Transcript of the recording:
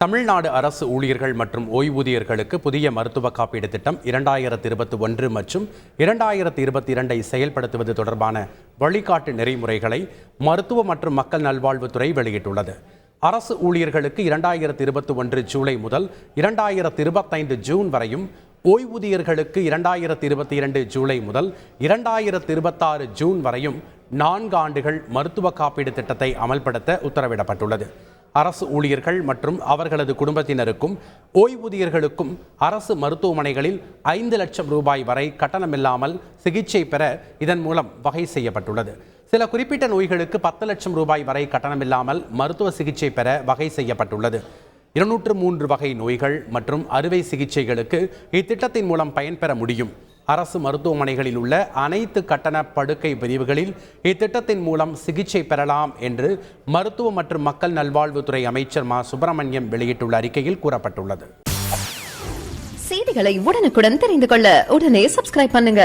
தமிழ்நாடு அரசு ஊழியர்கள் மற்றும் ஓய்வூதியர்களுக்கு புதிய மருத்துவ காப்பீடு திட்டம் 2021 மற்றும் 2022 செயல்படுத்துவது தொடர்பான வழிகாட்டு நெறிமுறைகளை மருத்துவ மற்றும் மக்கள் நல்வாழ்வுத்துறை வெளியிட்டுள்ளது. அரசு ஊழியர்களுக்கு 2021 ஜூலை முதல் 2025 ஜூன் வரையும், ஓய்வூதியர்களுக்கு 2022 ஜூலை முதல் 2026 ஜூன் வரையும் 4 ஆண்டுகள் மருத்துவ காப்பீடு திட்டத்தை அமல்படுத்த உத்தரவிடப்பட்டுள்ளது. அரசு ஊழியர்கள் மற்றும் அவர்களது குடும்பத்தினருக்கும் ஓய்வூதியர்களுக்கும் அரசு மருத்துவமனைகளில் 5 லட்சம் ரூபாய் வரை கட்டணமில்லாமல் சிகிச்சை பெற இதன் மூலம் வகை செய்யப்பட்டுள்ளது. சில குறிப்பிட்ட நோய்களுக்கு 10 லட்சம் ரூபாய் வரை கட்டணமில்லாமல் மருத்துவ சிகிச்சை பெற வகை செய்யப்பட்டுள்ளது. 203 வகை நோய்கள் மற்றும் அறுவை சிகிச்சைகளுக்கு இத்திட்டத்தின் மூலம் பயன்பெற முடியும். அரசு மருத்துவமனைகளில் உள்ள அனைத்து கட்டண படுக்கை பிரிவுகளில் இத்திட்டத்தின் மூலம் சிகிச்சை பெறலாம் என்று மருத்துவ மற்றும் மக்கள் நல்வாழ்வுத்துறை அமைச்சர் மா. சுப்பிரமணியம் வெளியிட்டுள்ள அறிக்கையில் கூறப்பட்டுள்ளது. செய்திகளை உடனுக்குடன் தெரிந்து கொள்ள உடனே சப்ஸ்கிரைப் பண்ணுங்க.